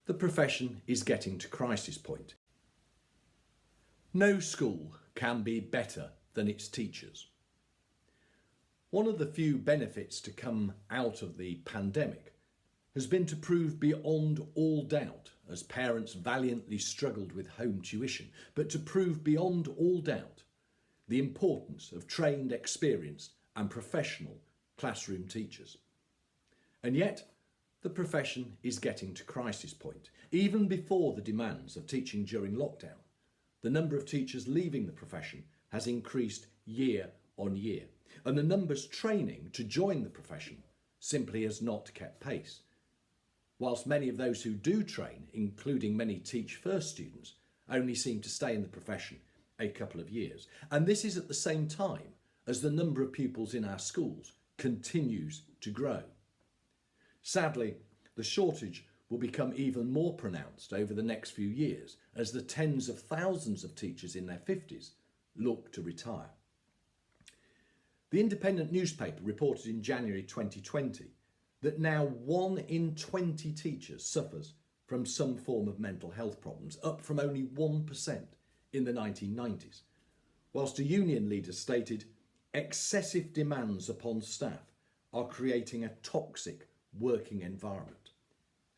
The profession is getting to crisis point. No school can be better than its teachers. One of the few benefits to come out of the pandemic has been to prove beyond all doubt, as parents valiantly struggled with home tuition, but to prove beyond all doubt the importance of trained, experienced and professional classroom teachers. And yet, the profession is getting to crisis point. Even before the demands of teaching during lockdown, the number of teachers leaving the profession has increased year on year, and the numbers training to join the profession simply has not kept pace. Whilst many of those who do train, including many Teach First students, only seem to stay in the profession a couple of years. And this is at the same time as the number of pupils in our schools continues to grow. Sadly, the shortage will become even more pronounced over the next few years as the tens of thousands of teachers in their 50s look to retire. The Independent newspaper reported in January 2020 that now 1 in 20 teachers suffers from some form of mental health problems, up from only 1% in the 1990s, whilst a union leader stated excessive demands upon staff are creating a toxic working environment.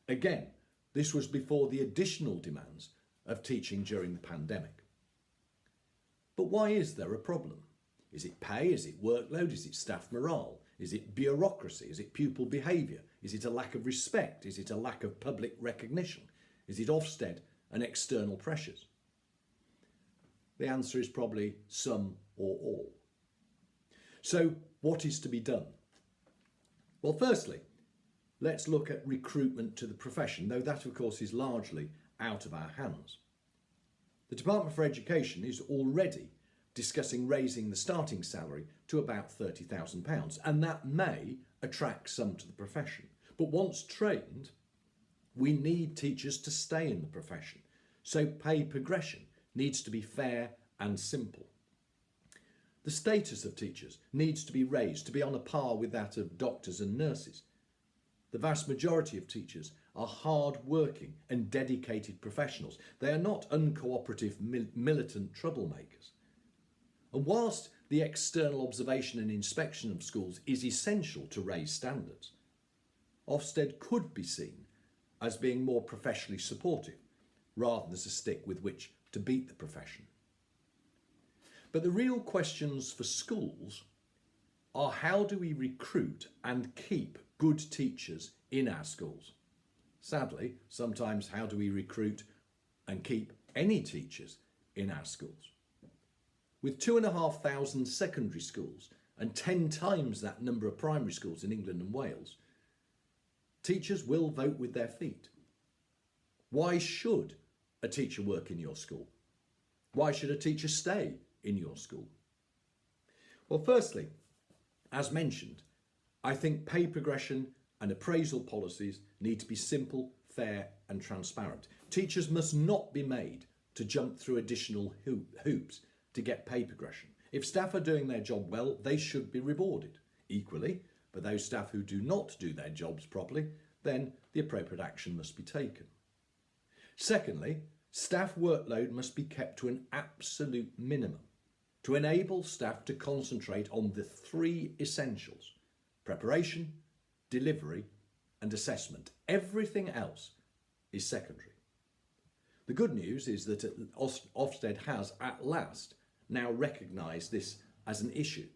Again, this was before the additional demands of teaching during the pandemic. But why is there a problem? Is it pay? Is it workload? Is it staff morale? Is it bureaucracy? Is it pupil behaviour? Is it a lack of respect? Is it a lack of public recognition? Is it Ofsted and external pressures? The answer is probably some or all. So what is to be done? Well, firstly, let's look at recruitment to the profession, though that of course is largely out of our hands. The Department for Education is already discussing raising the starting salary to about £30,000, and that may attract some to the profession. But once trained, we need teachers to stay in the profession, so pay progression needs to be fair and simple. The status of teachers needs to be raised to be on a par with that of doctors and nurses. The vast majority of teachers are hard-working and dedicated professionals. They are not uncooperative, militant troublemakers. And whilst the external observation and inspection of schools is essential to raise standards, Ofsted could be seen as being more professionally supportive, rather than as a stick with which to beat the profession. But the real questions for schools are, how do we recruit and keep good teachers in our schools? Sadly, sometimes how do we recruit and keep any teachers in our schools? With 2,500 secondary schools and 10 times that number of primary schools in England and Wales, teachers will vote with their feet. Why should a teacher work in your school? Why should a teacher stay in your school? Well, firstly, as mentioned, I think pay progression and appraisal policies need to be simple, fair and transparent. Teachers must not be made to jump through additional hoops to get pay progression. If staff are doing their job well, they should be rewarded. Equally, for those staff who do not do their jobs properly, then the appropriate action must be taken. Secondly, staff workload must be kept to an absolute minimum to enable staff to concentrate on the 3 essentials: preparation, delivery and assessment. Everything else is secondary. The good news is that Ofsted has at last now recognised this as an issue,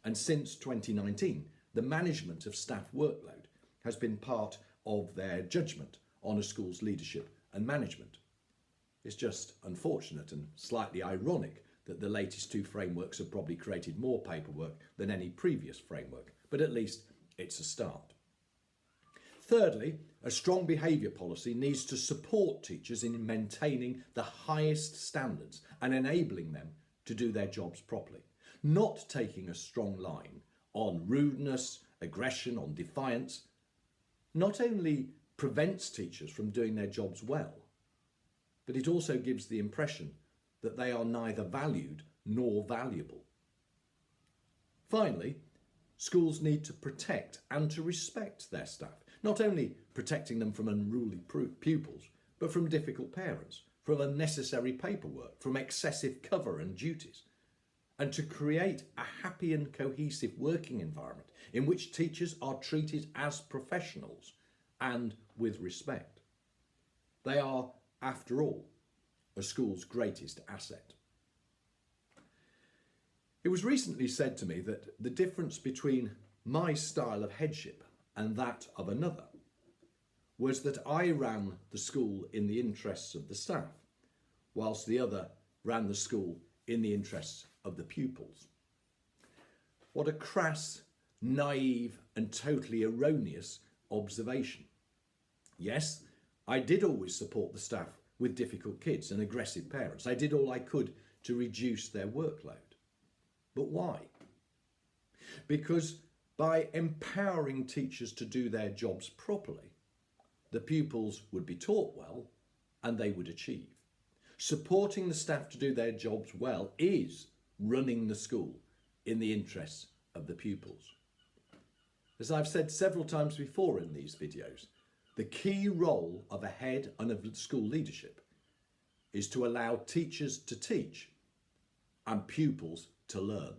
and since 2019 the management of staff workload has been part of their judgment on a school's leadership and management. It's just unfortunate and slightly ironic that the latest 2 frameworks have probably created more paperwork than any previous framework, but at least it's a start. Thirdly, a strong behaviour policy needs to support teachers in maintaining the highest standards and enabling them to do their jobs properly, not taking a strong line on rudeness, aggression, on defiance. Not only prevents teachers from doing their jobs well, but it also gives the impression that they are neither valued nor valuable. Finally, schools need to protect and to respect their staff, not only protecting them from unruly pupils, but from difficult parents, from unnecessary paperwork, from excessive cover and duties, and to create a happy and cohesive working environment in which teachers are treated as professionals and with respect. They are, after all, a school's greatest asset. It was recently said to me that the difference between my style of headship and that of another was that I ran the school in the interests of the staff, whilst the other ran the school in the interests of the pupils. What a crass, naive and totally erroneous observation. Yes, I did always support the staff with difficult kids and aggressive parents. I did all I could to reduce their workload. But why? Because by empowering teachers to do their jobs properly, the pupils would be taught well and they would achieve. Supporting the staff to do their jobs well is running the school in the interests of the pupils. As I've said several times before in these videos, the key role of a head and of school leadership is to allow teachers to teach and pupils to learn.